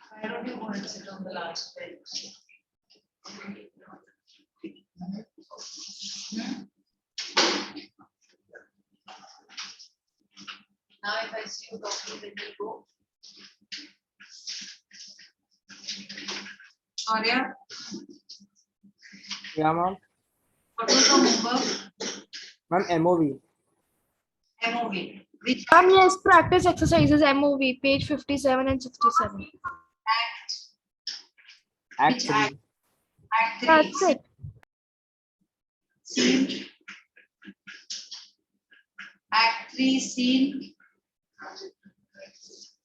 Why don't you go and sit on the last bench? Now if I see you talking, then you go. Arya, Yeah, ma'am. what was the homework? Ma'am, MOV. MOV. Which Yes, practice exercises MOV, page 57 and 67. act? Act Which 3. Act 3. That's it. Scene. Act 3, scene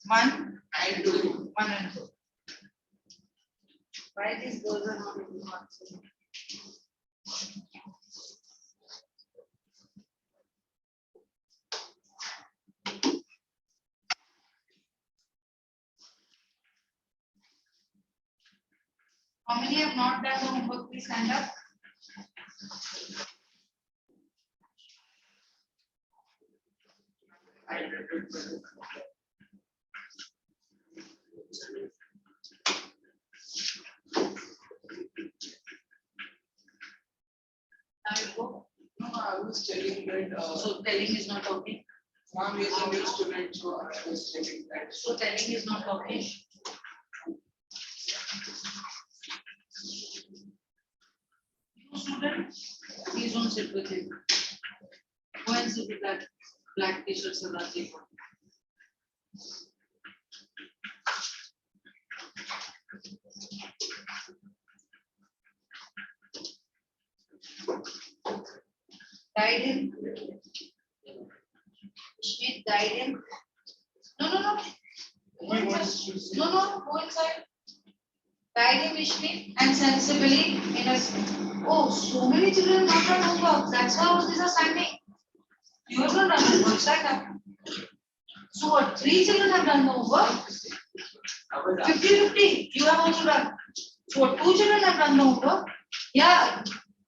1 and 2. 1 and 2. Why these girls are not able to answer? How many have not done the homework? Please stand up. Now you go. No, I was telling that. So telling is not talking. Mom is a new student, so I was telling that. So telling is not talking. You student, please don't sit with him. Go and sit with that black t-shirt Sarati. Guide him. Schmidt, guide him. No. Go inside. No, go inside. Guide him, Ishmi, and sensibly in a. Oh, so many children not done homework. That's why all these are standing. You have not done homework. Stand up. So what? 3 children have done the homework. 50-50. You have also done. So what? 2 children have done the homework. Yeah.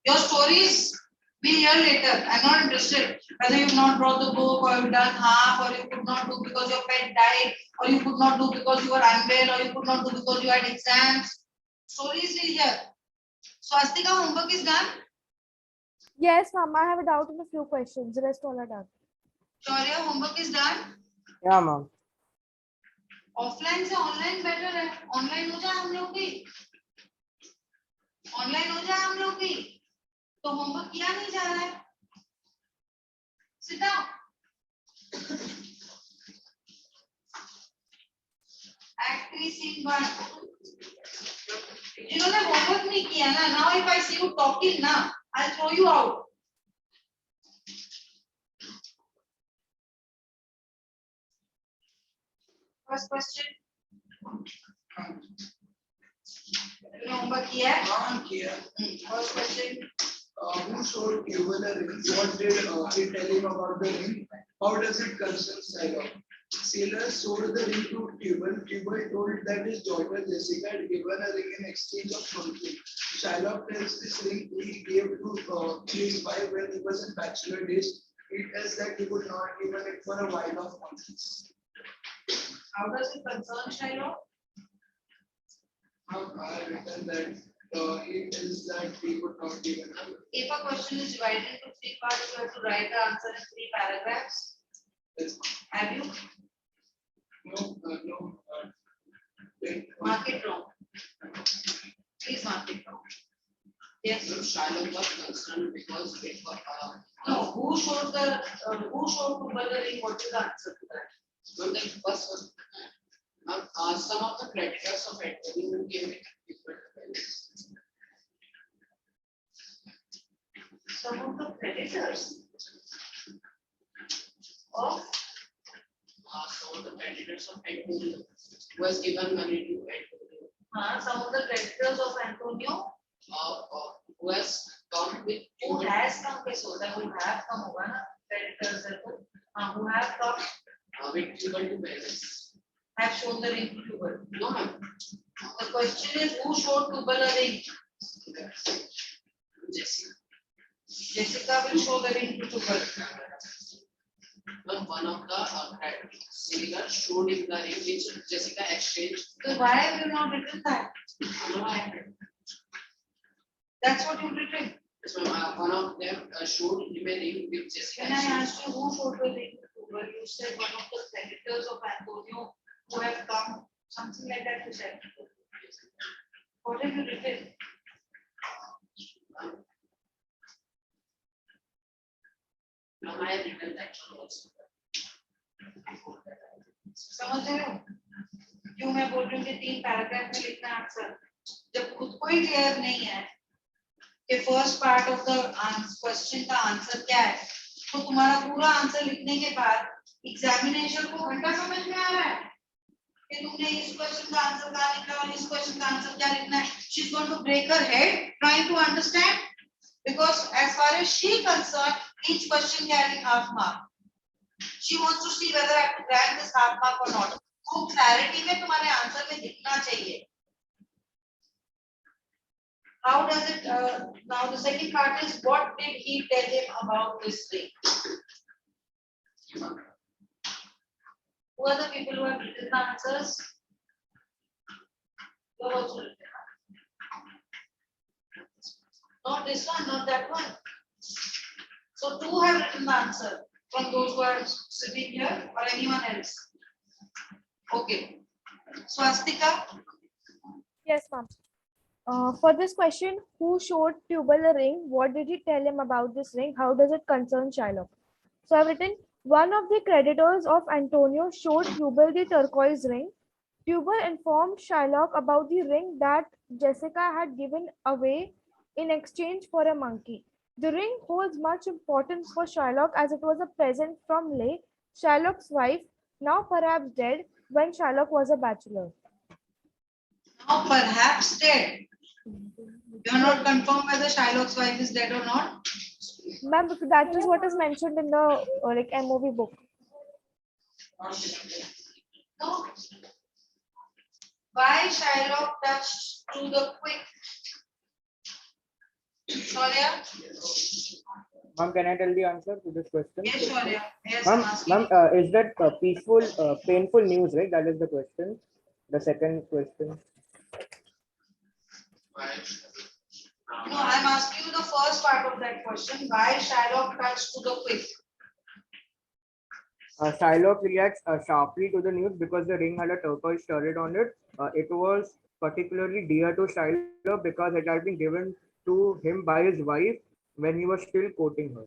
Your stories we'll hear later. I'm not interested whether you've not brought the book or you've done half or you could not do because your pet died or you could not do because you were unwell or you could not do because you had exams. Stories we'll hear. So Astika, homework is done. Yes, ma'am. I have a doubt in a few questions. The rest all are done. Shaurya, homework is done. Yeah, ma'am. Offline से online better है. Online हो जाए हम लोग भी. Online हो जाए हम लोग भी. तो होमवर्क किया नहीं जा रहा है. Sit down. Act 3 scene 1. जिन्होंने होमवर्क नहीं किया ना, now if I see you talking ना, I'll throw you out. First question. Homework किया है? हाँ किया. First question. Who showed Yuval a ring? What did he tell him about the ring? How does it concern Shylock? Sailor sold the ring to Tubal. Tubal told that his daughter Jessica had given a ring in exchange of something. Shylock tells this ring he gave to his wife when he was in bachelor days. He tells that he would not given it for a while of conscience. How does it concern Shylock? I written that he tells that he would not given it. If a question is divided into 3 parts, you have to write the answer in 3 paragraphs. Yes. Have you? No. Mark it wrong. Please mark it wrong. Yes. So Shylock was concerned because it was No. Who showed Tubal the ring? What is the answer to that? so the first some of the creditors of Antonio gave it different values. Some of the creditors of Some of the creditors of Antonio was given money to Antonio. some of the creditors of Antonio Who has come with who has come कैसे होता है? Who have come होगा ना? Creditors है तो who have come with Tubal to Venice. have shown the ring to Tubal. No, ma'am. The question is who showed Tubal a ring? Jessica. Jessica will show the ring to Tubal. But one of the sailors showed him the ring which Jessica exchanged. So why have you not written that? No, I had. That's what you written. So one of them showed him a ring with Jessica. When I exchanged. asked you who showed the ring to Tubal, you said one of the creditors of Antonio who have come, something like that you said. What have you written? I had written that also. समझ रहे हो क्यों मैं बोल रही हूँ कि 3 paragraph में लिखना आंसर जब खुद को ही क्लियर नहीं है कि first part of the question का आंसर क्या है तो तुम्हारा पूरा आंसर लिखने के बाद एग्जामिनेशन को घंटा समझ में आ रहा है कि तुमने इस क्वेश्चन का आंसर क्या लिखा और इस क्वेश्चन का आंसर क्या लिखना है she is going to break her head trying to understand because as far as she concerned each question carrying half mark she wants to see whether I have to grant this half mark or not तो clarity में तुम्हारे answer में दिखना चाहिए how does it now the second part is what did he tell him about this thing who are the people who have written the answers you have also written not this one not that one so 2 have written the answer from those who are sitting here or anyone else okay swastika Yes, ma'am. For this question, who showed Tubal a ring? What did he tell him about this ring? How does it concern Shylock? So I've written, one of the creditors of Antonio showed Tubal the turquoise ring. Tubal informed Shylock about the ring that Jessica had given away in exchange for a monkey. The ring holds much importance for Shylock as it was a present from Leigh, Shylock's wife, now perhaps dead, when Shylock was a bachelor. now perhaps dead you are not confirmed whether Shylock's wife is dead or not Ma'am, that is what is mentioned in the like MOV book. no why Shylock touched to the quick Shaurya Ma'am, can I tell the answer to this question? yes Shaurya yes Ma'am, I'm asking is that peaceful, painful news, right? That is the question. The second question. no I'm asking you the first part of that question why Shylock touched to the quick Shylock reacts sharply to the news because the ring had a turquoise turret on it. It was particularly dear to Shylock because it had been given to him by his wife when he was still courting her.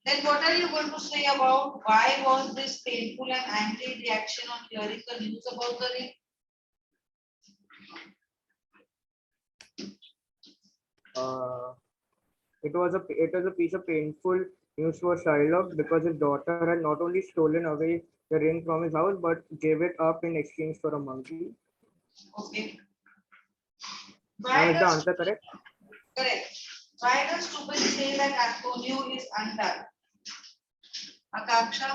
Then what are you going to say about why was this painful and angry reaction on hearing the news about the ring? It was a piece of painful news for Shylock because his daughter had not only stolen away the ring from his house but gave it up in exchange for a monkey. Okay. Now Why is the does answer correct? correct? Why does Tubal say that Antonio is undone? Akanksha?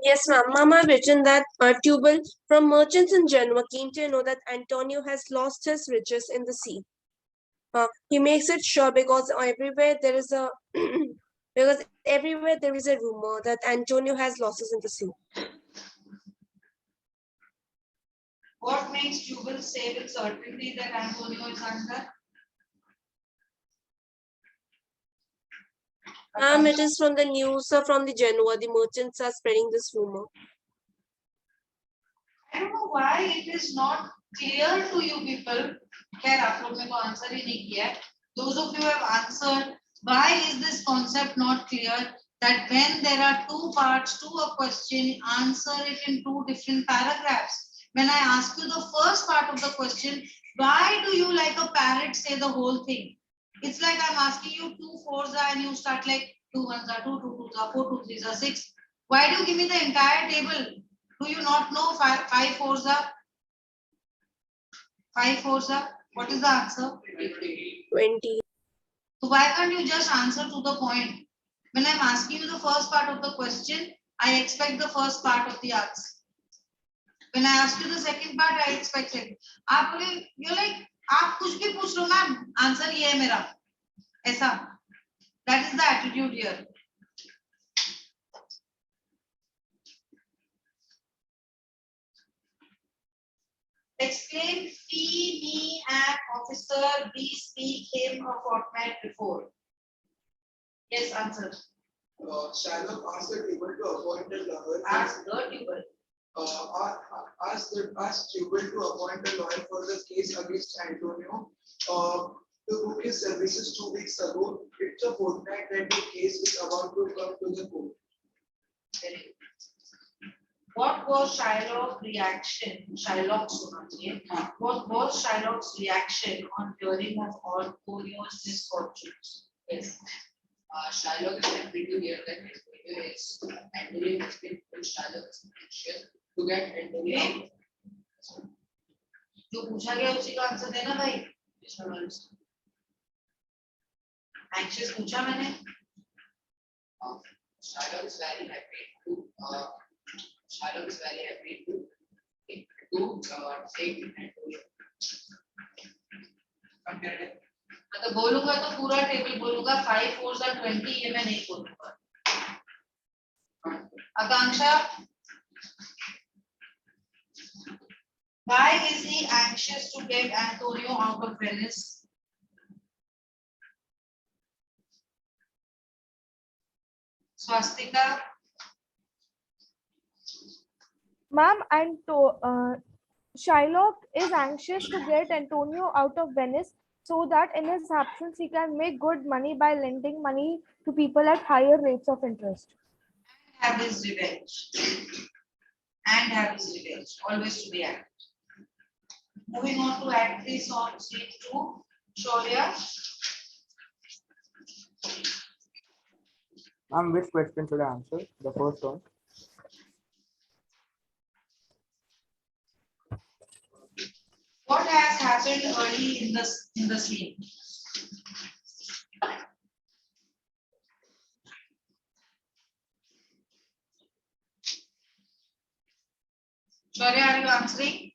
Yes, ma'am. Mama have written that Tubal from merchants in Genoa came to know that Antonio has lost his riches in the sea. He makes it sure because everywhere there is a rumor that Antonio has losses in the sea. What makes Tubal say with certainty that Antonio is undone? It is from the news from the Genoa. The merchants are spreading this rumor. I don't know why it is not clear to you people. खैर आप लोग ने तो answer ही नहीं किया. Those of you have answered. Why is this concept not clear? That when there are 2 parts to a question, answer it in 2 different paragraphs. When I ask you the first part of the question, why do you like a parrot say the whole thing? It's like I'm asking you 2 4s and you start like 2 1s are 2 2 2s are 4 2 3s are 6. Why do you give me the entire table? Do you not know 5 4s are 5 4s are? What is the answer? 20. So why can't you just answer to the point? When I'm asking you the first part of the question, I expect the first part of the answer. When I asked you the second part, I expected. आप बोले, you're like, आप कुछ भी पूछ लो ना, answer ये है मेरा. ऐसा. That is the attitude here. Explain fee, me, and officer, we speak him a fortnight before. Yes, answer. Shylock asked the table to appoint a lawyer. Ask the table. Asked Tubal to appoint a lawyer for the case against Antonio. To book his services 2 weeks ago. It's a fortnight that the case is about to come to the court. What was Shylock's reaction? What was Shylock's reaction on hearing of Antonio's misfortunes? Yes. Shylock is happy to hear that Antonio has been told Shylock is anxious to get Antonio out. जो पूछा गया उसी का answer देना भाई. Anxious पूछा मैंने. Shylock is very happy to take Antonio. तो बोलूंगा तो पूरा टेबल बोलूंगा. 5 4s are 20. ये मैं नहीं बोलूंगा. आकांक्षा, why is he anxious to get Antonio out of Venice? Swastika. Ma'am, and Shylock is anxious to get Antonio out of Venice so that in his absence he can make good money by lending money to people at higher rates of interest. Have his revenge. And have his revenge. Always to be acted. Moving on to Act 3, Scene 2. Shaurya. Which question should I answer? The first one. What has happened early in the scene? Shaurya, are you answering?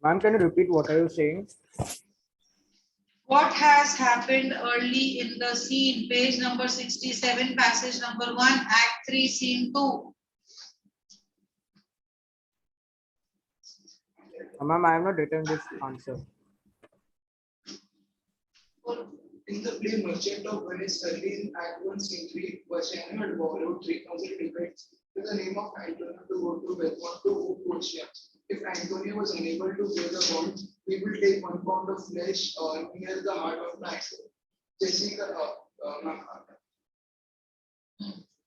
Ma'am, can you repeat what are you saying? What has happened early in the scene? Page number 67, passage number 1, Act 3, Scene 2. Ma'am, I have not written this answer. In the play Merchant of Venice, early in Act 1, Scene 3, Vashana had borrowed 3,000 tickets with the name of Antonio to go to Belmont to Portia. If Antonio was unable to pay the bond, we will take 1 pound of flesh near the heart of the accident. Jessica,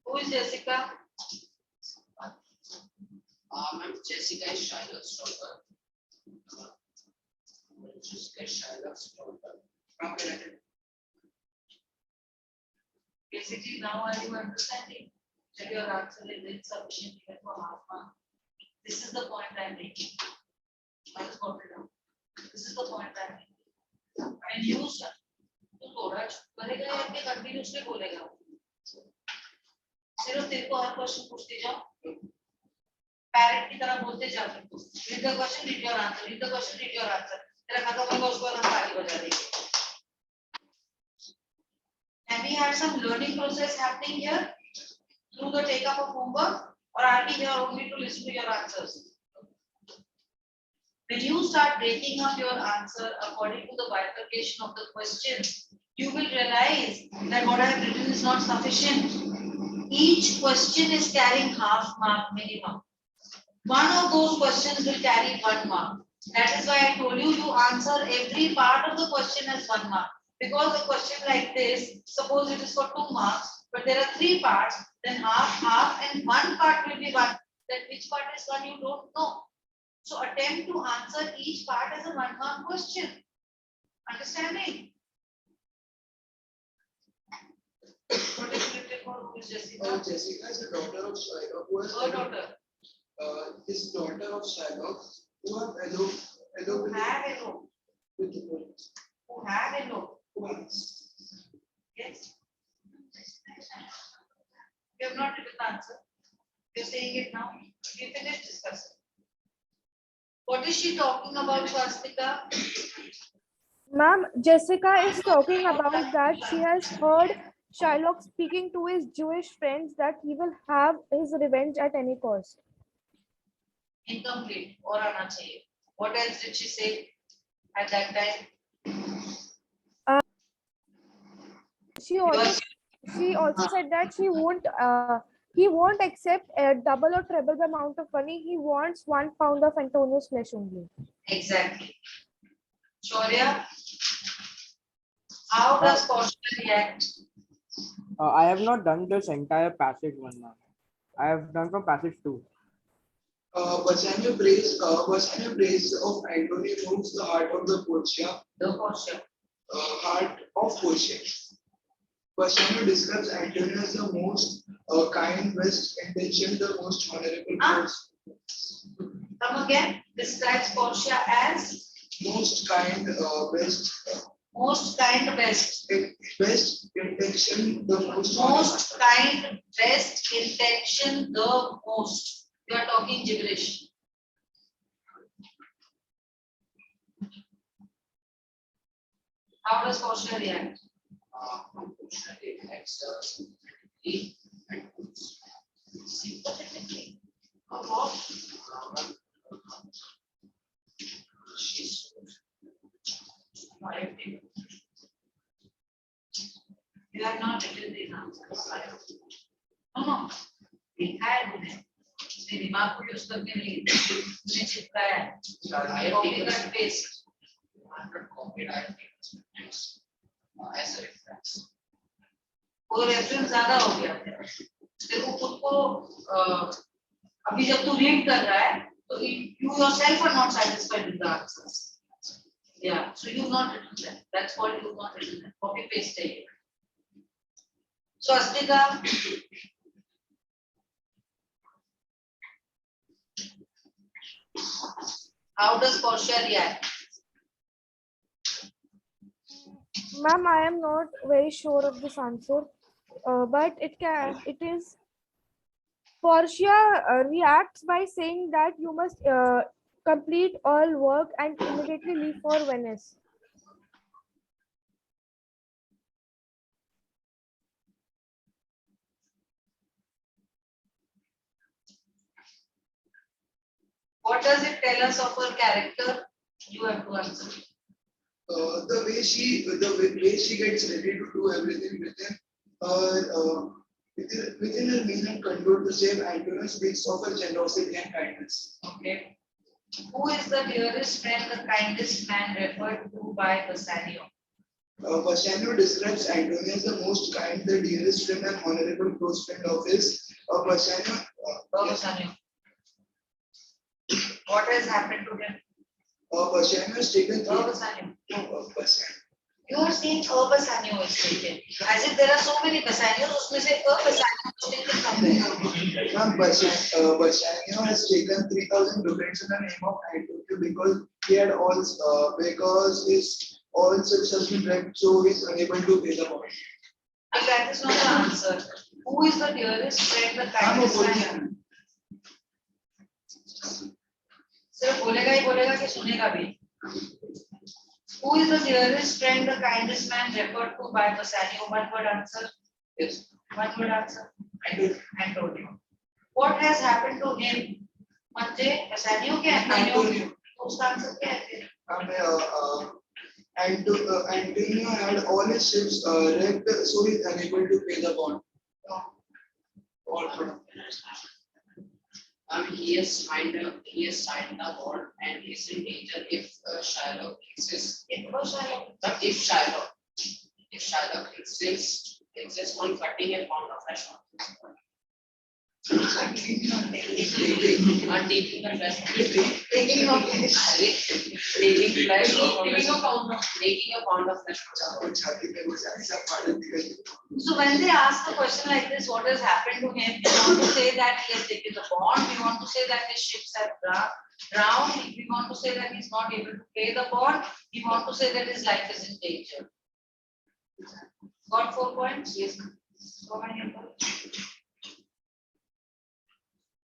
Who is Jessica? Ma'am, Jessica is Shylock's daughter. Jessica is Shylock's daughter. Basically, now are you understanding that your answer is insufficient even for half mark? This is the point I'm making. I just got it down. This is the point I'm making. And you start. तो थोड़ा करेगा या क्या continuously बोलेगा? सिर्फ तेरे को हर question पूछते जाओ. पैरेंट की तरह बोलते जाओ. Read the question, read your answer. Read the question, read your answer. तेरा खत्म होगा उसको हम ताली बजा देंगे. And we have some learning process happening here through the take up of homework, or are we here only to listen to your answers? When you start breaking up your answer according to the bifurcation of the questions, you will realize that what I have written is not sufficient. Each question is carrying half mark minimum. One of those questions will carry 1 mark. That is why I told you, you answer every part of the question as 1 mark. Because a question like this, suppose it is for 2 marks, but there are 3 parts, then half, and 1 part will be 1. Then which part is 1 you don't know. So attempt to answer each part as a 1 mark question. Understanding? What is written for who is Jessica? Jessica is the daughter of Shylock. Who has Her daughter. His daughter of Shylock, who have eloped Who have eloped. with the police. Who have eloped. Who has? Yes. You have not written the answer. You're saying it now. We finished discussing. What is she talking about, Swastika? Ma'am, Jessica is talking about that she has heard Shylock speaking to his Jewish friends that he will have his revenge at any cost. Incomplete or आना चाहिए. What else did she say at that time? She also said that he won't accept a double or treble the amount of money. He wants 1 pound of Antonio's flesh only. Exactly. Shaurya, how does Portia react? I have not done this entire passage one now. I have done from passage 2. Bassanio praise of Antonio moves the heart of the Portia, heart of Portia. Bassanio describes Antonio as the most kind, best intentioned, the most honorable person. Come again. Describes Portia as Most kind, best, most kind, best. best intention, the most. Most kind, best intention, the most. You are talking gibberish. How does Portia react? Unfortunately, it's sympathetically. She's You have not written these answers. No. We had them. The दिमाग को use करके नहीं तुमने चिपकाया है. Copy cut paste. copied, I think, as a reference. वो reference ज्यादा हो गया. तेरे को खुद को अभी जब तू रीड कर रहा है तो you yourself are not satisfied with the answers. Yeah, so you've not written that. That's what you've not written that. Copy paste it. So Astika, how does Portia react? Ma'am, I am not very sure of this answer, but it is Portia reacts by saying that you must complete all work and immediately leave for Venice. What does it tell us of her character? You have to answer. The way she gets ready to do everything within her means and control to save Antonio speaks of her generosity and kindness. Okay. Who is the dearest friend, the kindest man referred to by Bassanio? Bassanio describes Antonio as the most kind, the dearest friend and honorable close friend of his. Bassanio. What has happened to him? Bassanio has taken Bassanio. Bassanio. You are saying Bassanio is taken. As if there are so many Bassanios, उसमें से Bassanio is taken somewhere. Ma'am, Bassanio has taken 3,000 ducats in the name of Antonio because he had because his all successful debt, so he is unable to pay the bond. But that is not the answer. Who is the dearest friend, the kindest man? सिर्फ बोलेगा ही बोलेगा कि सुनेगा भी. Who is the dearest friend, the kindest man referred to by Bassanio? One word answer. Yes. One word answer. Antonio. What has happened to him? म्हणजे Bassanio के Antonio. उसका answer क्या है? Antonio had all his ships wrecked, so he is unable to pay the bond. He has signed a bond and is in danger if Shylock exists. If Shylock insists on cutting a pound of flesh. Taking the flesh. Taking a pound of flesh. So when they ask a question like this, what has happened to him? We want to say that he has taken the bond. We want to say that his ships have drowned. We want to say that he is not able to pay the bond. We want to say that his life is in danger. Got 4 points? Yes. So many of them.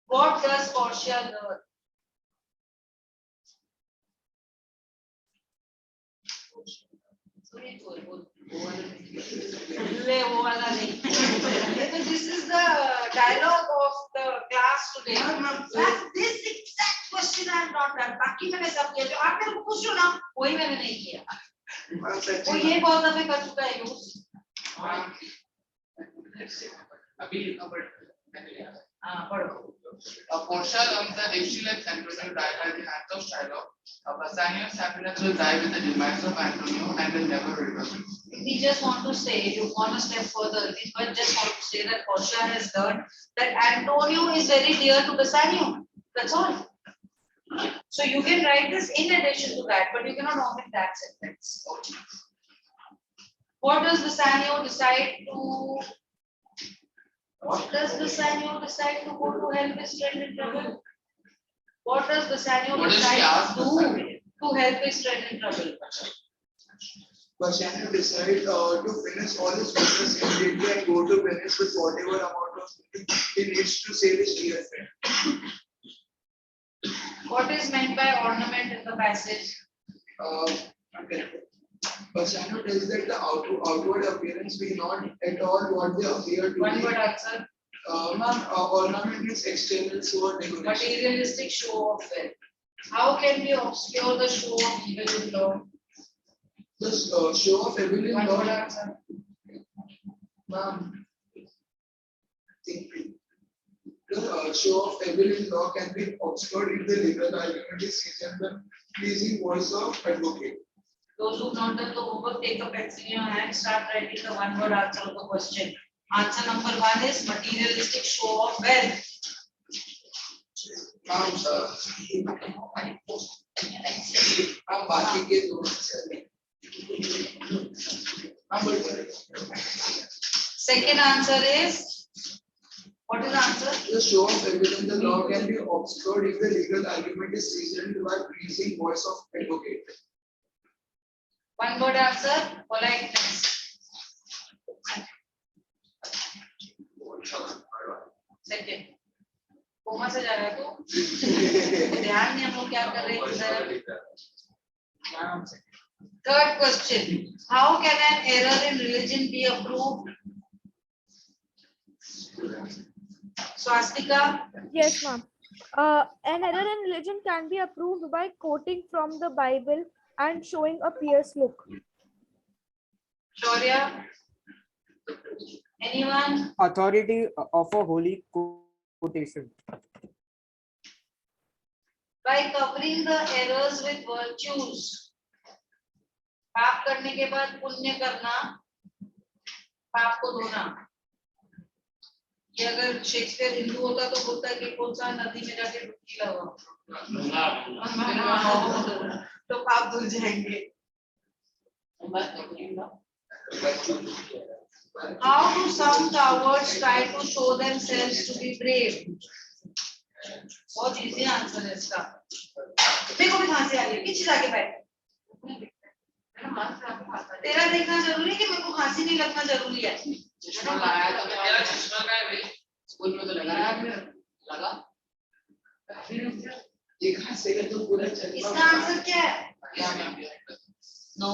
What does Portia learn? This is the dialogue of the class today. This exact question I have not done. बाकी मैंने सब किया. जो आप मेरे को पूछ रहे हो ना, वही मैंने नहीं किया. वो ये बहुत दफे कर चुका है यूज. अभी पढ़ो. Portia learns that if she lets Antonio die by the hands of Shiloh, Bassanio's happiness will die with the demise of Antonio and will never return. We just want to say, if you want to step further, we just want to say that Portia has learned that Antonio is very dear to Bassanio. That's all. So you can write this in addition to that, but you cannot omit that sentence. What does Bassanio decide to? What does Bassanio decide to go to help his friend in trouble? What does Bassanio decide to do to help his friend in trouble? Bassanio decided to finish all his business immediately and go to Venice with whatever amount of money he needs to save his dear friend. What is meant by ornament in the passage? Bassanio tells that the outward appearance be not at all what they appear to One be. word answer. Ornament means external show or decoration. Materialistic show of wealth. How can we obscure the show of evil in law? The show of evil in One word law. answer. Ma'am, the show of evil in law can be obscured if the legal argument is seasoned the pleasing voice of advocate. Those who not done the homework, take a pencil in your hand, start writing the one word answer of the question. Answer number 1 is materialistic show of wealth. Ma'am, बाकी के दो Second answer is, what is the answer? the show of evil in the law can be obscured if the legal argument is seasoned by pleasing voice of advocate. One word answer, politeness. Second. Comma से जा रहा है तो ध्यान नहीं हम लोग क्या कर रहे हैं इधर. Third question. How can an error in religion be approved? Swastika? Yes, ma'am. An error in religion can be approved by quoting from the Bible and showing a pious look. Shaurya? Anyone? Authority of a holy quotation. By covering the errors with virtues. पाप करने के बाद पुण्य करना, पाप को धोना. ये अगर शेक्सपियर हिंदू होता तो बोलता कि कौन सा नदी में जाके डुबकी लगाओ तो पाप धुल जाएंगे. How do some cowards try to show themselves to be brave? बहुत इजी आंसर है इसका. मेरे को भी खांसी आ रही है, पीछे जाके बैठ. तेरा देखना जरूरी है कि मेरे को खांसी नहीं लगना जरूरी है. चश्मा लगाया तो मेरा चश्मा का है भाई, स्कूल में तो लगाया लगा. ये खांसेगा तो पूरा चल. इसका आंसर क्या है? No.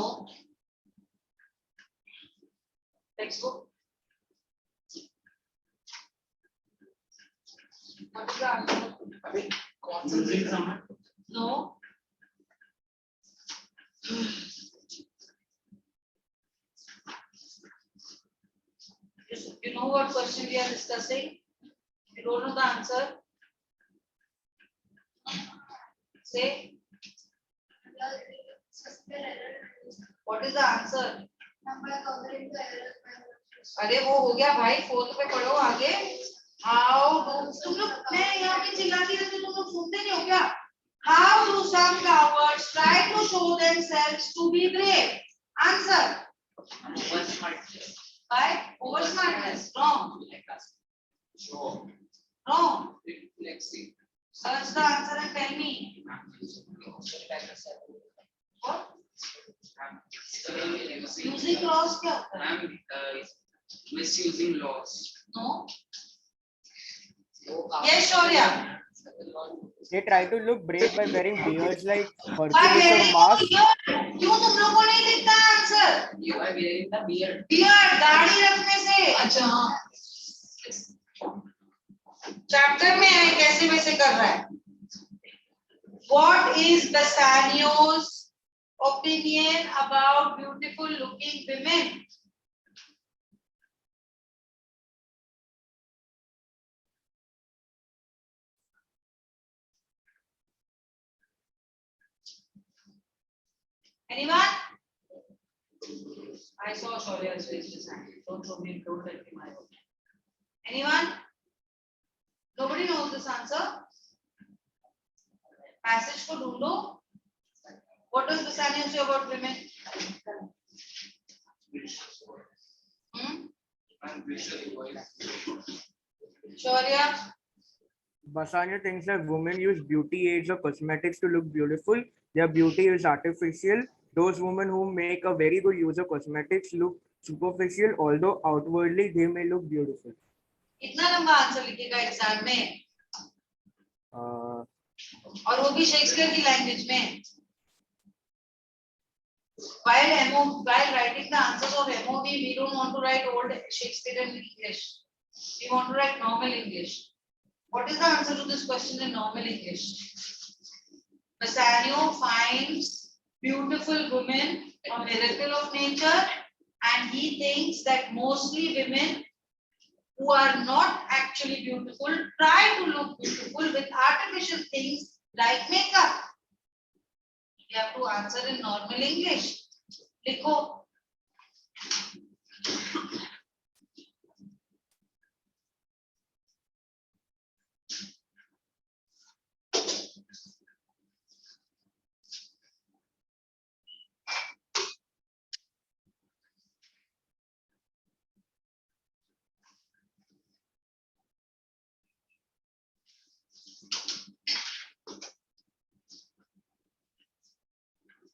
Text book. What is the answer? अभी कौन सा No. You know what question we are discussing? You don't know the answer? Say. What is the answer? अरे वो हो गया भाई, 4th पे पढ़ो आगे. How do तुम लोग, मैं यहाँ पे चिल्लाती रहती हूँ, तुम लोग सुनते नहीं हो क्या? How do some cowards try to show themselves to be brave? Answer. By over smartness. Wrong. Wrong. Search the answer and tell me. What? Using laws क्या होता है? Misusing laws. No. वो Yes, Shaurya. They try to look brave by wearing beards like By Hercules or wearing masks. beard. क्यों तुम लोगों को नहीं दिखता answer? You are wearing the beard. Beard दाढ़ी रखने से. अच्छा हाँ. चैप्टर में है कैसे वैसे कर रहा है. What is Bassanio's opinion about beautiful looking women? Anyone? I saw Shaurya's face just now. Don't show me, don't let me my own. Anyone? Nobody knows this answer? Passage को ढूंढो. What does Bassanio say about women? Shaurya? Bassanio thinks that women use beauty aids or cosmetics to look beautiful. Their beauty is artificial. Those women who make a very good use of cosmetics look superficial, although outwardly they may look beautiful. इतना लंबा answer लिखेगा exam में और वो भी Shakespeare की language में. While writing the answers of MOV, we don't want to write old Shakespearean English. We want to write normal English. What is the answer to this question in normal English? Bassanio finds beautiful women a miracle of nature, and he thinks that mostly women who are not actually beautiful try to look beautiful with artificial things like makeup. You have to answer in normal English. लिखो.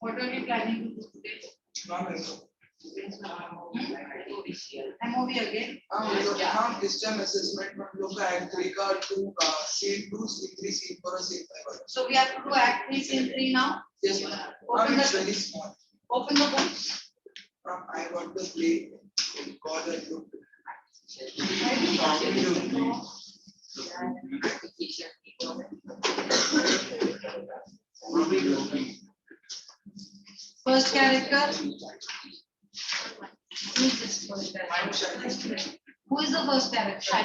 What are you planning to do today? MOV again. System assessment में हम लोग का Act 3 का scene 2, scene 3, scene 4 और scene 5. So we have to do Act 3, Scene 3 now. Yes, ma'am. Open It's the very small. open the book. I got the play called a look. First character. Who is this first character? Who is the first character?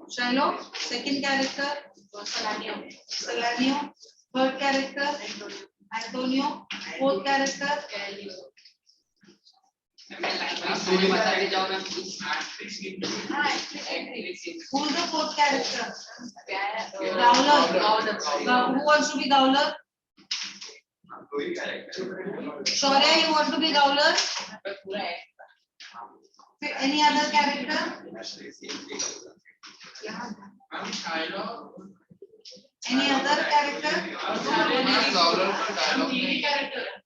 Shiloh. Second character. Salanio. Third character. Antonio. Fourth character. Who is the fourth character? Gowler. Who wants to be Gowler? Shaurya, you want to be Gowler? Any other character? Any other character?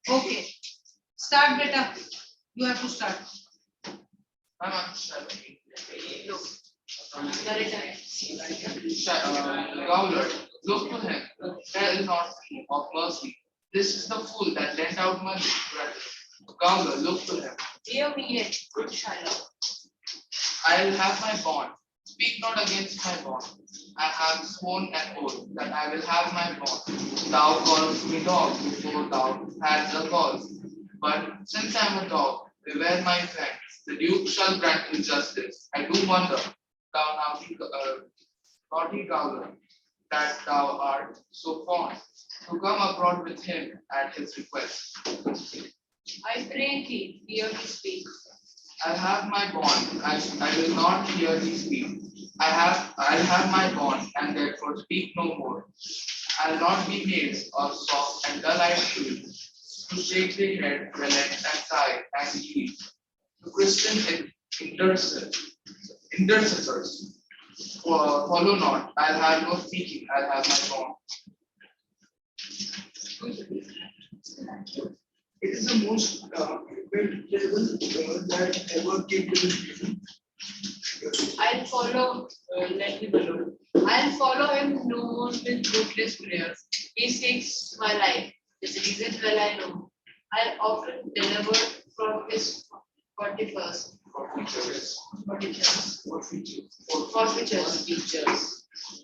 Okay. Start, beta. You have to start. Gowler, look to him. There is not of mercy. This is the fool that lent out money. Gowler, look to him. Dear me, good Shiloh. I will have my bond. Speak not against my bond. I have sworn an oath that I will have my bond. Thou callest me dog before thou hadst a cause. But since I am a dog, beware my friend. The Duke shall grant me justice. I do wonder, thou naughty Gowler, that thou art so fond to come abroad with him at his request. I pray thee, hear me speak. I have my bond, I will not hear thee speak. I'll have my bond, and therefore speak no more. I'll not be made of soft and dull-eyed fool, to shake the head, relent and sigh and yield. To Christian intercessors, follow not. I'll have no speaking. I'll have my bond. It is the most mid-level that ever came to the game. I'll follow, let him alone. I'll follow him no more with fruitless prayers. He seeks my life. His reason well I know. I'll often deliver from his 41st. Forfeitures.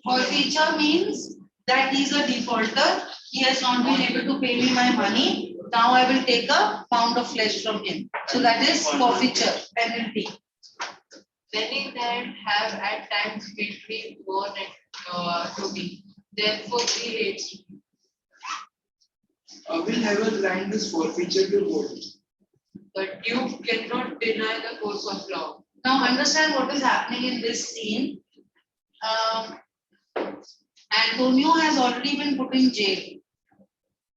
Forfeiture means that he is a defaulter. He has not been able to pay me my money. Now I will take a pound of flesh from him. So that is forfeiture, penalty. Many that have at times made me born to be. Therefore, he hates me. Will never grant this forfeiture to vote. But you cannot deny the course of law. Now understand what is happening in this scene. Antonio has already been put in jail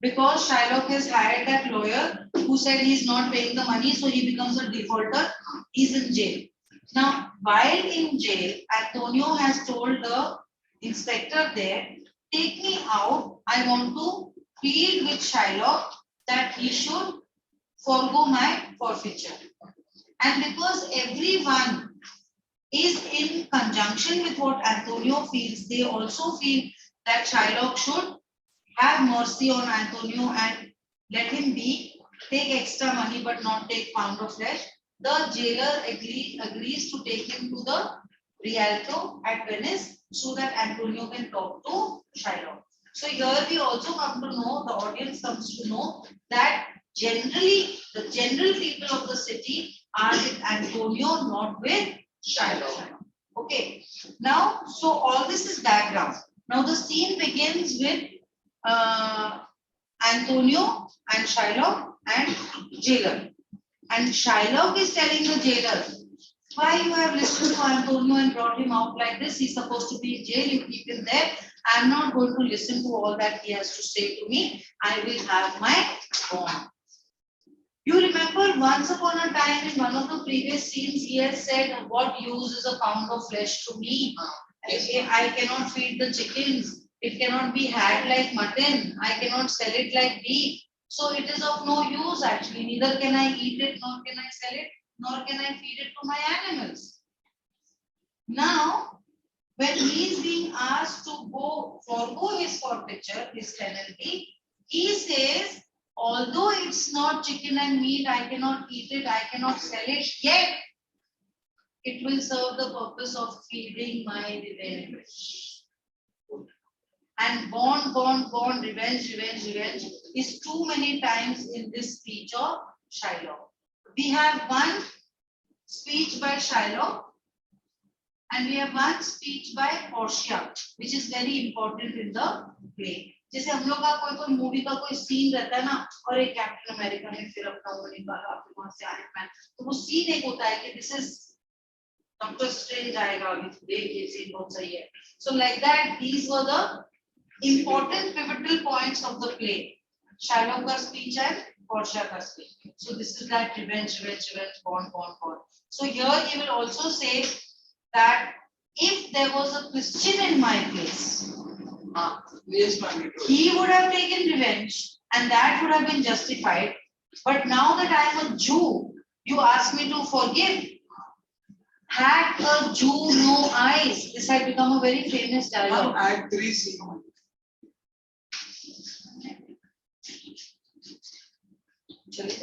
because Shylock has hired that lawyer who said he's not paying the money, so he becomes a defaulter. He's in jail. Now, while in jail, Antonio has told the inspector there, take me out. I want to plead with Shylock that he should forego my forfeiture. And because everyone is in conjunction with what Antonio feels, they also feel that Shylock should have mercy on Antonio and let him take extra money but not take pound of flesh. The jailer agrees to take him to the Rialto at Venice so that Antonio can talk to Shylock. So here we also come to know, the audience comes to know that generally the general people of the city are with Antonio, not with Shylock. Okay. Now, so all this is background. Now the scene begins with Antonio and Shylock and jailer. And Shylock is telling the jailer, why you have listened to Antonio and brought him out like this? He's supposed to be in jail, you keep him there. I'm not going to listen to all that he has to say to me. I will have my bond. You remember once upon a time in one of the previous scenes, he has said, what use is a pound of flesh to me? I cannot feed the chickens. It cannot be had like mutton. I cannot sell it like beef. So it is of no use actually. Neither can I eat it, nor can I sell it, nor can I feed it to my animals. Now, when he is being asked to forego his forfeiture, his penalty, he says, although it's not chicken and meat, I cannot eat it, I cannot sell it, yet it will serve the purpose of feeding my revenge. And bond, revenge is too many times in this speech of Shylock. We have one speech by Shylock and we have one speech by Portia, which is very important in the play. जैसे हम लोग का कोई movie का कोई scene रहता है ना, और एक कैप्टन अमेरिका में फिर अपना वो निकाला, फिर वहां से आयरन मैन, तो वो सीन एक होता है कि दिस इज डॉक्टर स्ट्रेंज आएगा अभी, देखिए सीन बहुत सही है. So like that, these were the important pivotal points of the play. Shylock का speech and Portia का speech. So this is that revenge, bond. So here he will also say that if there was a Christian in my place, he would have taken revenge and that would have been justified. But now that I am a Jew, you ask me to forgive. Had a Jew no eyes? This had become a very famous dialogue. Act 3 scene. This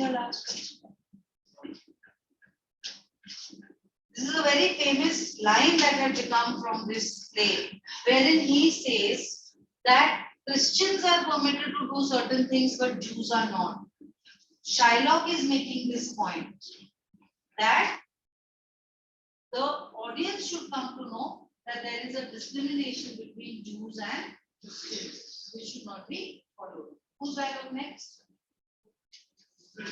is a very famous line that had become from this play, wherein he says that Christians are permitted to do certain things, but Jews are not. Shylock is making this point that the audience should come to know that there is a discrimination between Jews and Christians, which should not be followed. Who's dialogue next? For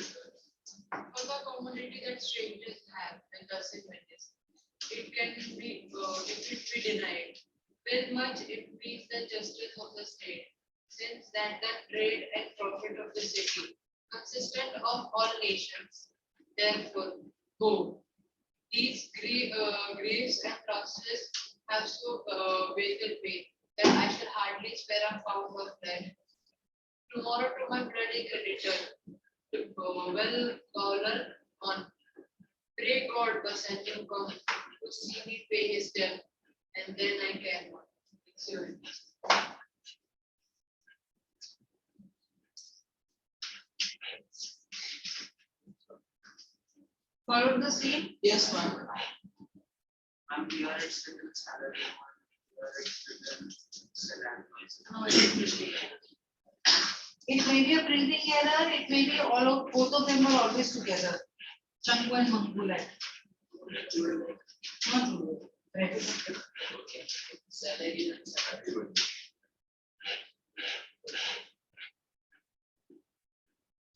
the community that strangers have with us in Venice, it can be, if it be denied, with much it please the justice of the state, since that the trade and profit of the city, consistent of all nations, therefore, go. These griefs and losses have so weighted me that I shall hardly spare a pound of flesh. Tomorrow to my bloody creditor, well caller on. Pray God the send him come to to see me pay his debt, and then I can. Followed the scene? Yes, ma'am. I'm here, it's written salary. Here it's written salary. No, it is printing. It may be a printing error, it may be all of, both of them are always together. Changu and Mangu like. Not true. Right. Okay. Salary and salary.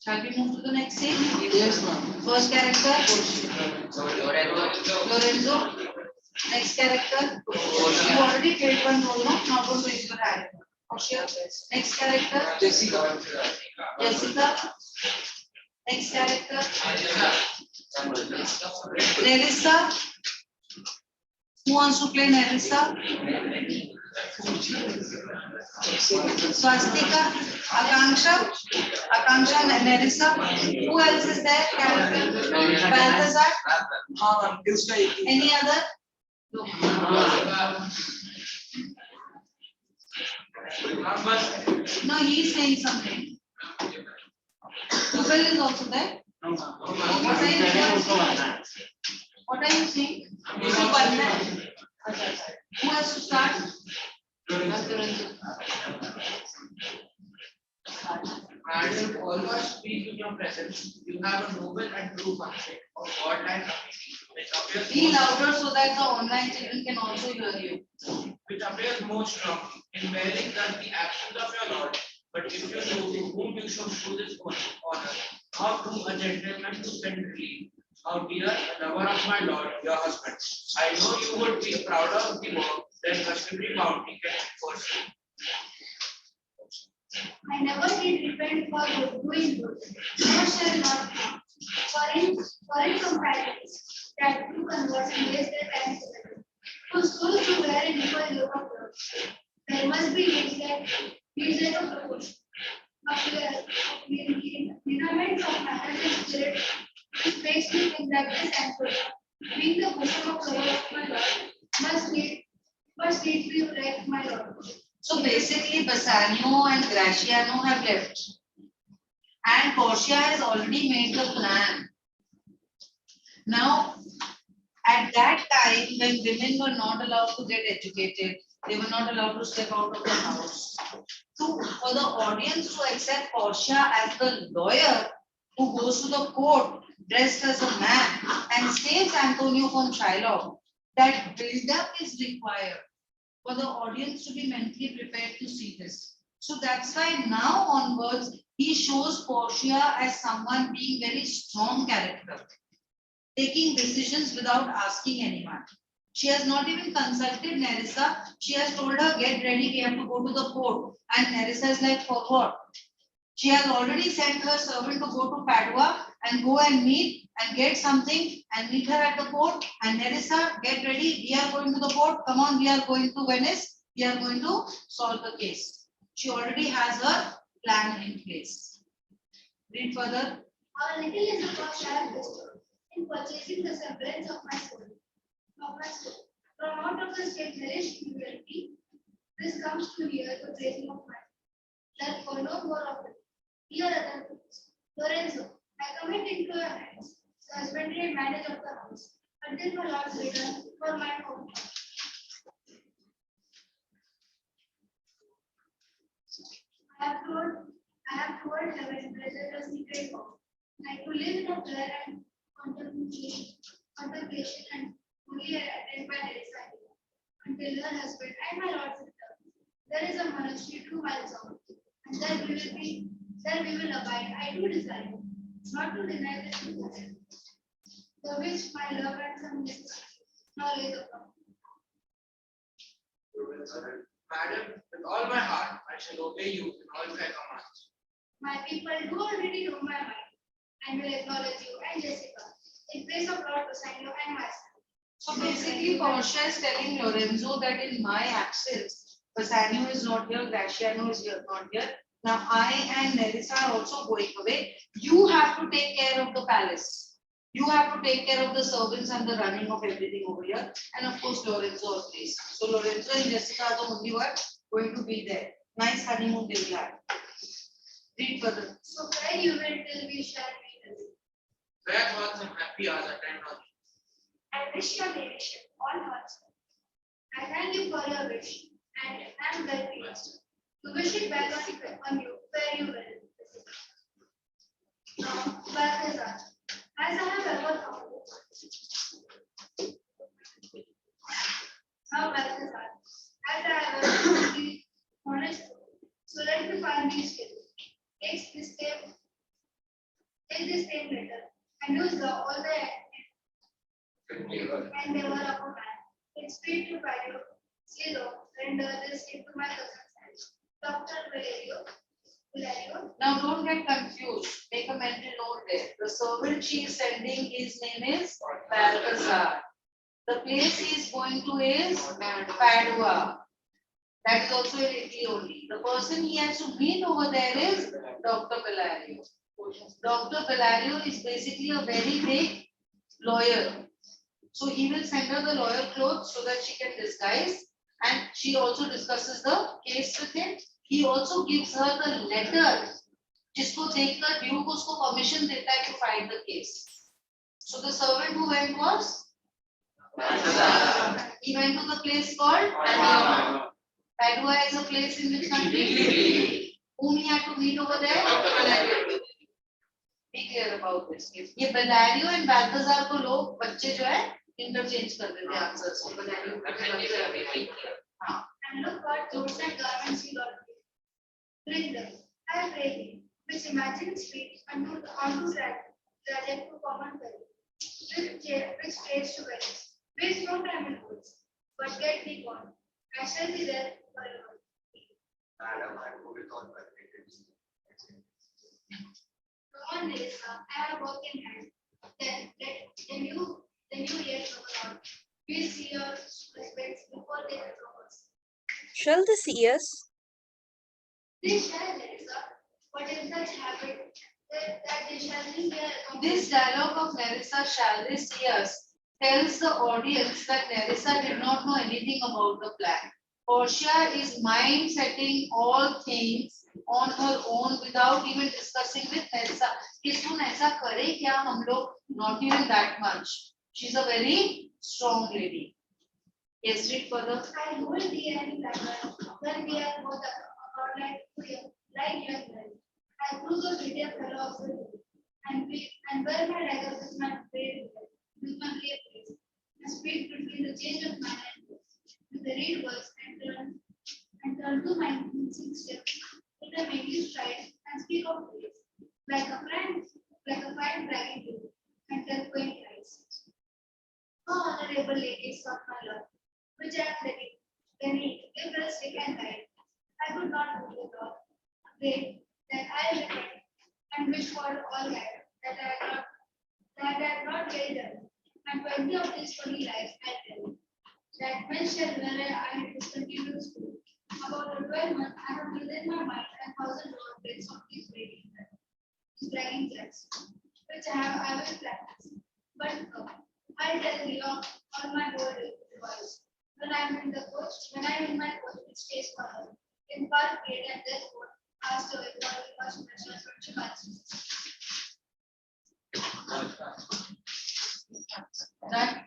Shall we move to the next scene? Yes, ma'am. First character, Lorenzo. Next character, you already played one role, no? Not going to use your hand. Portia. Next character, Jessica. Jessica. Next character, Nerissa. Who wants to play Nerissa? Swastika, Akanksha, and Nerissa. Who else is there? Character? Balthazar. Any other? No, he's saying something. Tubal is also there. What are you saying? Who has to start? Madam, always speak in your presence. You have a noble and true function of godlike ability, which appears Be most, louder so that the online children can also hear you. which appears most strongly in bearing that the actions of your Lord. But if you know to whom you should show this honor, how true a gentleman to send relief, how dear a lover of my Lord, your husband. I know you would be prouder of the work than customary bounty can enforce. I never did repent for doing good, nor shall not be. For in companions that do converse and waste their time together, whose souls to bear in equal yoke of love. There must be needs like a proportion. Lineaments of manners and spirit, which makes me think that this anchor, being the bosom of love of my Lord, must need be like my Lord. So basically, Bassanio and Graciano have left. And Portia has already made the plan. Now, at that time, when women were not allowed to get educated, they were not allowed to step out of the house. So, for the audience to accept Portia as the lawyer who goes to the court dressed as a man and saves Antonio from Shylock, that build-up is required for the audience to be mentally prepared to see this. So that's why now onwards, he shows Portia as someone being very strong character, taking decisions without asking anyone. She has not even consulted Nerissa. She has told her, get ready, we have to go to the court. And Nerissa is like, for what? She has already sent her servant to go to Padua and go and meet and get something and meet her at the port. And Nerissa, get ready, we are going to the port. Come on, we are going to Venice. We are going to solve the case. She already has her plan in place. Read further. How little is the cost I have bestowed in purchasing the semblance of my soul. From out of the state nourished humility, this comes to hear the praising of mine. Therefore, no more of it. Here other things. Lorenzo, I commit into your hands the husbandry and manage of the house until my Lord's return for my home. I have told heaven treasure a secret home. I to live in a prayer and contemplation and only attend by Nerissa until her husband and my Lord's return. There is a monastery 2 miles off, and there we will abide. I do desire not to deny this desire, the which my love and some knowledge of. Madam, with all my heart, I shall obey you in all thy commands. My people do already know my mind, and will acknowledge you and Jessica in place of Lord Bassanio and myself. So basically, Portia is telling Lorenzo that in my absence, Bassanio is not here, Graciano is here, not here. Now I and Nerissa are also going away. You have to take care of the palace. You have to take care of the servants and the running of everything over here. And of course, Lorenzo or place. So Lorenzo and Jessica are the only one going to be there. Nice honeymoon they will have. Read further. So where you will till we shall meet again. Where thoughts and happy hours attend on you. I wish your ladyship all hearts. I thank you for your wish and am well pleased to wish it back on you where you will. Now, Balthazar, as I have ever found it. Now, Balthazar, as I have ever found the honest, so let me find these skills. Take this same letter and use all the endeavor of a man. It's free to value, zero, render this into my cousin's hands. Dr. Valerio. Now don't get confused. Make a mental note there. The servant she is sending, his name is Balthazar. The place he is going to is Padua. That is also in Italy only. The person he has to meet over there is Dr. Valerio. Dr. Valerio is basically a very big lawyer. So he will send her the lawyer clothes so that she can disguise, and she also discusses the case with him. He also gives her the letter जिसको देखकर Duke उसको permission देता है to fight the case. So the servant who went was he went to the place called Padua. Padua is a place in which country? Whom he had to meet over there? Be clear about this. ये Valerio and Balthazar को लोग बच्चे जो है interchange कर देते हैं answers. And look what clothes and garments he got. Bring them, I pray thee, which imagine speech unto tragic to common peril, which trades to Venice. Waste no time in goods, but get thee gone. I shall be there forever. Madam, I move it on by Come on, Melissa, I have work in hand. Then the new year come around. We'll see your respects before they come us. Shall they see us? They shall, Melissa, but in such habit that they shall think they are This dialogue of Nerissa, shall they see us, tells the audience that Nerissa did not know anything about the plan. Portia is mind setting all things on her own without even discussing with Nerissa. Kisun aisa kare kya hum log, not even that much. She's a very strong lady. Yes, read further. I hold thee and blackbird, when we are both about like young men. I prove a prettier fellow of the day, and wear my dagger with my brave face, and speak between the change of man and face, with the read words and turn to my mincing steps, with a making strides and speak of grace, like a fine dragging you, and tell quaint lies. Oh, honorable ladies of my love, which I am ready, liberal, sick and guide. I could not hold the law. Pray that I repent and wish for all that I had not very done. And 20 of these 20 lives I tell that when shall when I had discontinued school. About the 12 months I have within my mind 1,000 words of these bragging threats, which I will practice. But I tell you all my whole device. When I am in my coach, it stays for her. In part gate and therefore asked away for the first measures from Chicago. That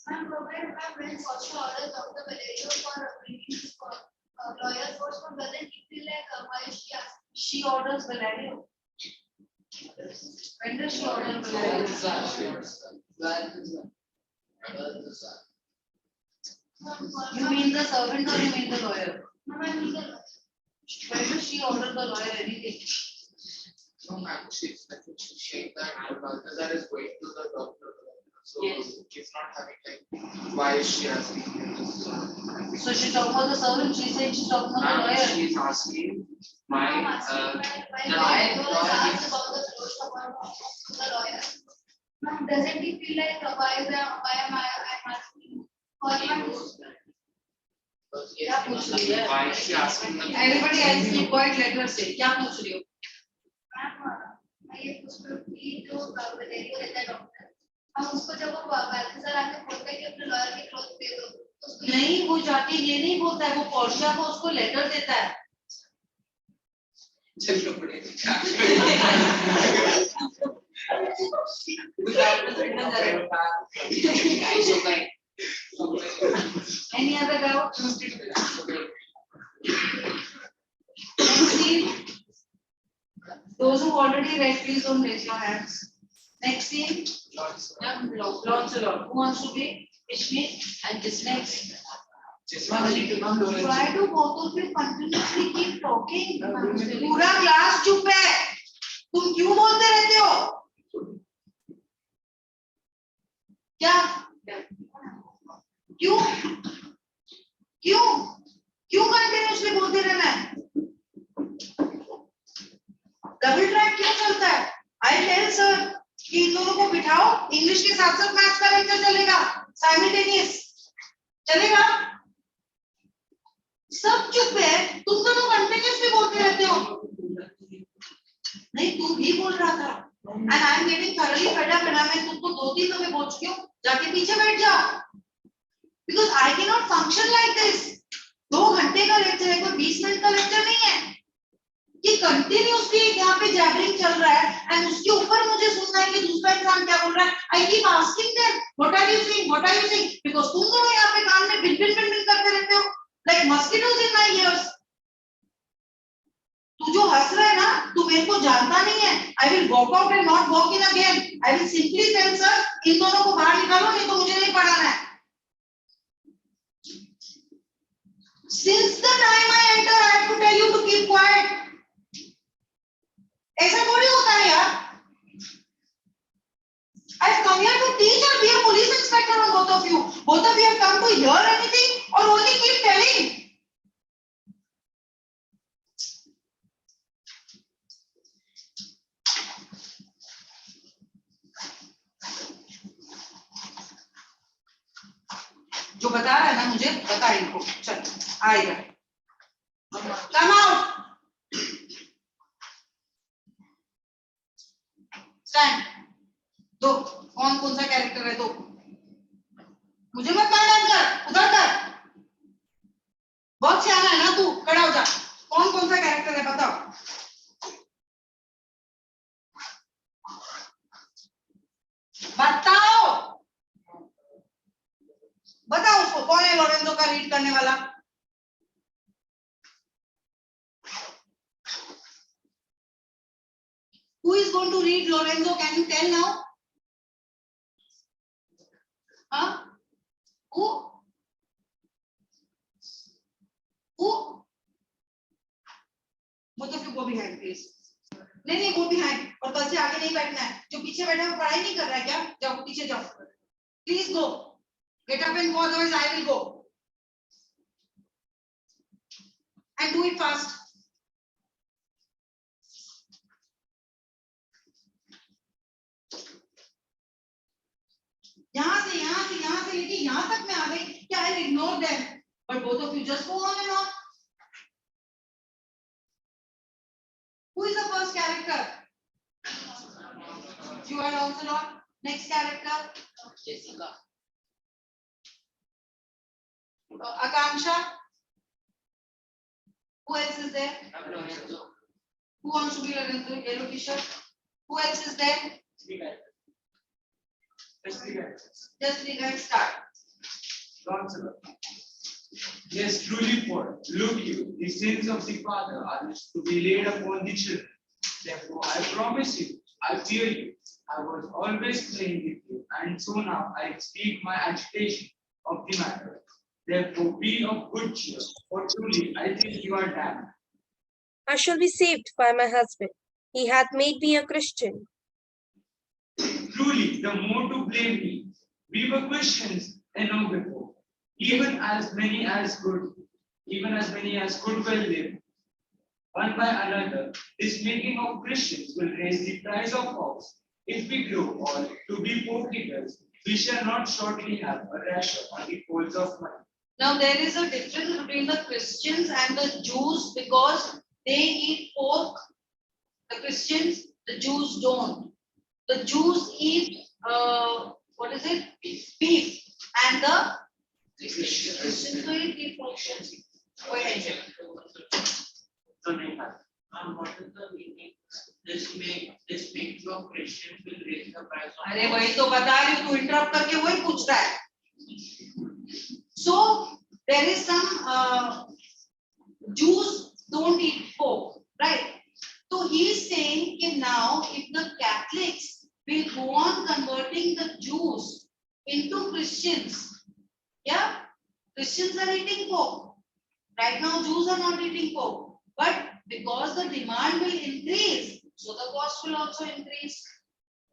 I'm provided by friends also orders Dr. Valerio for bringing this lawyer force from doesn't it feel like why she asked. she orders Valerio. When does she order Valerio? You mean the servant or you mean the lawyer? No, I mean the When does she order the lawyer anything? No, ma'am, I think she that Balthazar is going to the doctor. So Yes. she's not having like, why is she asking him this? So she's talking about the servant, she said she's talking about the Ma'am, lawyer. she's asking why why, the the lawyer lawyer asked is- about the close of the lawyer. Ma'am, doesn't it feel like why am I asking for my post? क्या पूछ रही है? Why is she asking the? Everybody else keep quiet, let her say. क्या पूछ रही हो? Valerio रहता है डॉक्टर, हम उसको जब वो बाल्थासार आके बोलते हैं कि अपने लॉयर की क्लोथ दे दो, तो उसको नहीं, वो जाके ये नहीं बोलता है, वो पोर्शिया को उसको लेटर देता है। चलो पड़े Any other doubt? Next scene. Those who already read, please don't raise your hands. Next scene. Lancelot. Who wants to be? Ishmi. And this next. Why do both of you continuously keep talking? पूरा class चुप है, तुम क्यों बोलते रहते हो? क्या? क्यों? क्यों? क्यों कंटिन्यूसली बोलते रहना है? डबल ट्रैक क्यों चलता है? आई टेल सर कि इन दोनों को बिठाओ, इंग्लिश के साथ साथ मैथ्स का लेक्चर चलेगा, साइमल्टेनियस चलेगा। सब चुप है, तुम दोनों कंटिन्यूसली बोलते रहते हो। नहीं, तू भी बोल रहा था। And I am getting thoroughly fed up, and मैं तुमको 2-3 दफे बोल चुकी हूँ, जाके पीछे बैठ जाओ। Because I cannot function like this. 2 घंटे का लेक्चर है, कोई 20 मिनट का लेक्चर नहीं है। कि कंटिन्यूसली यहाँ पे जैबरिंग चल रहा है, एंड उसके ऊपर मुझे सुनना है कि दूसरा इंसान क्या बोल रहा है। I keep asking them what are you saying, what are you saying, because तुम दोनों यहाँ पे कान में बिल बिल बिल बिल करते रहते हो like mosquitoes in my years. तू जो हंस रहा है ना, तू मेरे को जानता नहीं है। I will walk out and not walk in again. I will simply tell sir इन दोनों को बाहर निकालो, नहीं तो मुझे नहीं पढ़ाना है। Since the time I enter, I have to tell you to keep quiet. ऐसा थोड़ी होता है यार। I've come here to teach or be a police inspector on both of you. Both of you have come to hear anything or only keep telling. जो बता रहा है ना मुझे, बता इनको। चल आ इधर, कम आउट, स्टैंड। दो, कौन कौन सा कैरेक्टर है? दो, मुझे मत मैडम कर, उधर कर। बहुत सियाना है ना तू, खड़ा हो जा। कौन कौन सा कैरेक्टर है बताओ। बताओ, बताओ उसको कौन है लोरेंजो का रीड करने वाला। Who is going to read Lorenzo? Can you tell now? Huh? Who? Who? Both of you go behind, please. नहीं, go behind. और कल से आगे नहीं बैठना है। जो पीछे बैठा है वो पढ़ाई नहीं कर रहा है क्या? जाओ पीछे जाओ। Please go. Get up and go, otherwise I will go. And do it fast. यहाँ से लेके यहाँ तक मैं आ गई कि I will ignore them, but both of you just go on and on. Who is the first character? You are also not. Next character, Jessica. Akanksha. Who else is there? Lorenzo. Who wants to be Lorenzo? Yellow t-shirt. Who else is there? Just three guys. Start. Yes, truly for, look you, the sins of the father are to be laid upon the children. Therefore, I promise you, I fear you. I was always playing with you, and so now I speak my agitation of the matter. Therefore, be of good cheer, for truly I think you are damned. I shall be saved by my husband. He hath made me a Christian. Truly, the more to blame me. We were Christians long before, even as many as could well live. One by another, this making of Christians will raise the price of hogs. If we grow all to be pork eaters, we shall not shortly have a ration on the coals of money. Now there is a difference between the Christians and the Jews because they eat pork. The Christians, the Jews don't. The Jews eat, what is it? Beef. And the Christians will eat beef also. Go ahead. What is the meaning? This makes your Christians will raise the price of. अरे वही तो बता रही हूँ, तू interrupt करके वही पूछ रहा है. So there is some Jews don't eat pork, right? So he is saying that now if the Catholics will go on converting the Jews into Christians, yeah, Christians are eating pork. Right now Jews are not eating pork, but because the demand will increase, so the cost will also increase.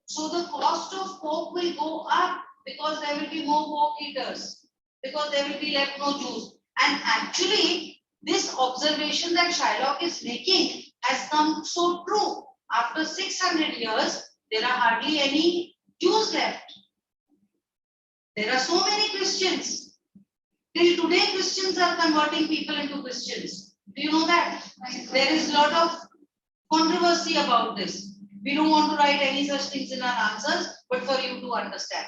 So the cost of pork will go up because there will be more pork eaters, because there will be left no Jews. And actually, this observation that Shylock is making has come so true. After 600 years, there are hardly any Jews left. There are so many Christians. Till today, Christians are converting people into Christians. Do you know that? There is a lot of controversy about this. We don't want to write any such things in our answers, but for you to understand.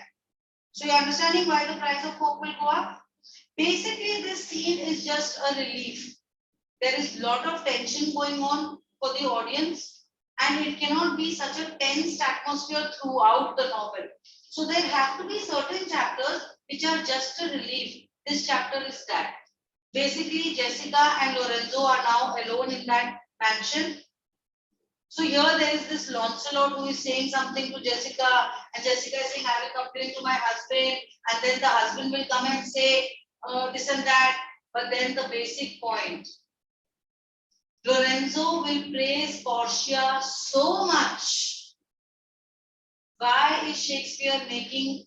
So you're understanding why the price of pork will go up? Basically, this scene is just a relief. There is a lot of tension going on for the audience, and it cannot be such a tense atmosphere throughout the novel. So there have to be certain chapters which are just a relief. This chapter is that. Basically, Jessica and Lorenzo are now alone in that mansion. So here there is this Lancelot who is saying something to Jessica, and Jessica is saying, I will complain to my husband, and then the husband will come and say this and that. But then the basic point, Lorenzo will praise Portia so much. Why is Shakespeare making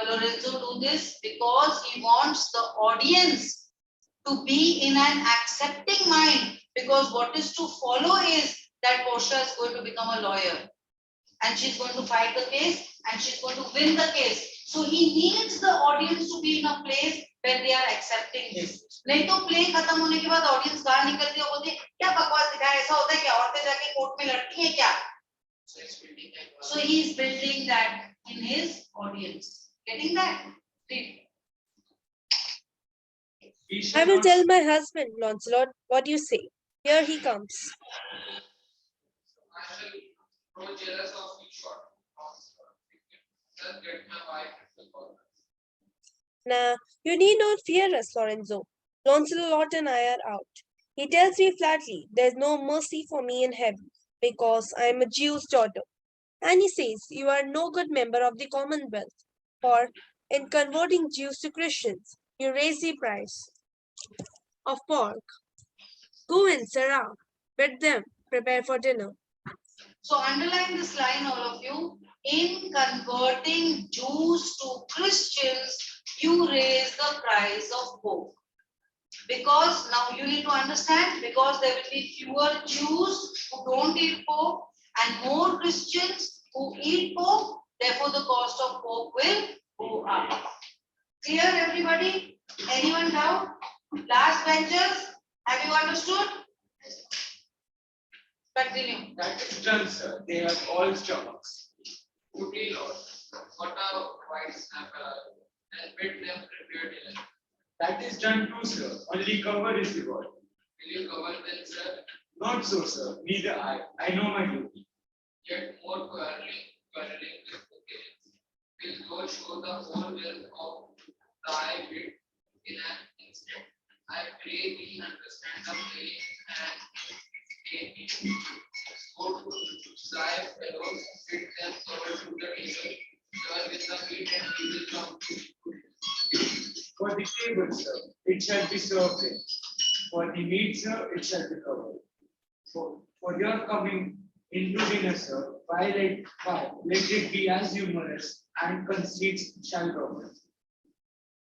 Lorenzo do this? Because he wants the audience to be in an accepting mind, because what is to follow is that Portia is going to become a lawyer, and she's going to fight the case, and she's going to win the case. So he needs the audience to be in a place where they are accepting this. नहीं तो play खत्म होने के बाद audience बाहर निकलती है, बोलती है क्या बकवास दिखाया, ऐसा होता है क्या, औरतें जाके कोर्ट में लड़ती हैं क्या? So he is building that in his audience. Getting that? Read. I will tell my husband, Lancelot, what you say. Here he comes. I shall grow jealous of you short. Just get my wife into the corner. Nah, you need not fear us, Lorenzo. Lancelot and I are out. He tells me flatly there's no mercy for me in heaven because I am a Jew's daughter. And he says you are no good member of the Commonwealth, for in converting Jews to Christians, you raise the price of pork. Go in, Sarah. Bid them prepare for dinner. So underline this line, all of you. In converting Jews to Christians, you raise the price of pork. Because now you need to understand, because there will be fewer Jews who don't eat pork and more Christians who eat pork, therefore the cost of pork will go up. Clear, everybody? Anyone doubt? Last benchers, have you understood? Continue. That is done, sir. They have all stomachs. Goodly Lord, what are white snapper and bid them prepare dinner. That is done too, sir. Only cover is the word. Will you cover them, sir? Not so, sir. Neither I. I know my duty. Yet more quarreling with the kings. Will go show the whole wealth of thy bid in an instant. I pray thee understand the place and stay in. Go to thy fellows, bid them cover to the table. Serve with the meat and we will come to you. For the table, sir, it shall be served in. For the meat, sir, it shall be covered. For your coming into dinner, sir, why let it be as humorous and conceits shall govern.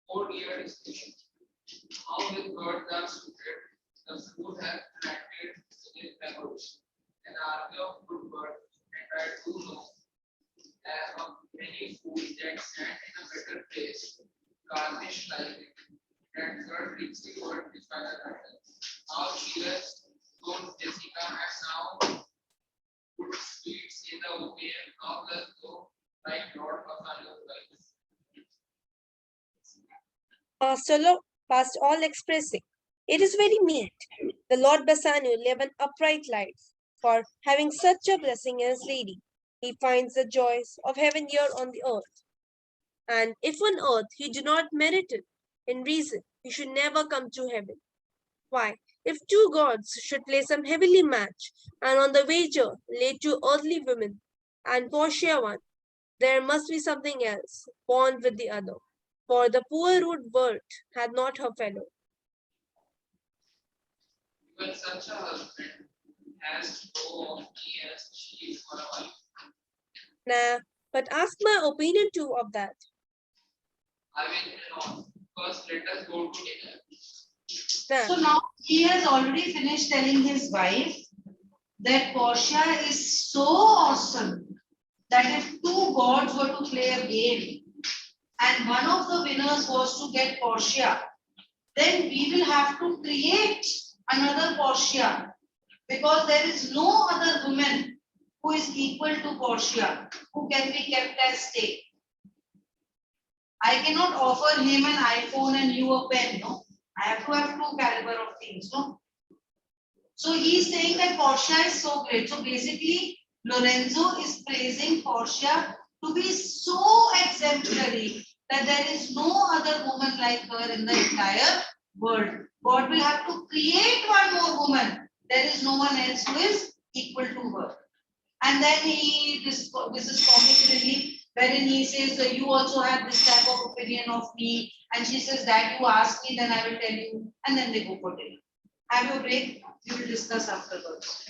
Oh dear distinction, how with God thou suited, the food hath attracted his fellows, an army of good birds, and I do know of many fools that stand in a better place, garnished like it, and third richly word which by the battle. How cheerless both Jessica and now Sweets in the OPM, Novelist, so like Lord Buffalo. Past all expressing. It is very meet. The Lord Bassanio live an upright life, for having such a blessing in his lady, he finds the joys of heaven here on the earth. And if on earth he do not merit it, in reason he should never come to heaven. Why, if two gods should play some heavenly match, and on the wager lay two earthly women, and Portia one, there must be something else, bond with the other. For the poor rude bird had not her fellow. Even such a husband has to go of me as she is for a wife. Nah, but ask my opinion too of that. I will not. First, let us go to dinner. Nah, So now he has already finished telling his wife that Portia is so awesome that if two gods were to play a game and one of the winners was to get Portia, then we will have to create another Portia because there is no other woman who is equal to Portia who can be kept as stake. I cannot offer him an iPhone and you a pen, no? I have to have two caliber of things, no? So he is saying that Portia is so great. So basically, Lorenzo is praising Portia to be so exemplary that there is no other woman like her in the entire world. God will have to create one more woman. There is no one else who is equal to her. And then this is comic relief, wherein he says, you also have this type of opinion of me. And she says, that you ask me, then I will tell you. And then they go for dinner. Have your break. We will discuss afterwards.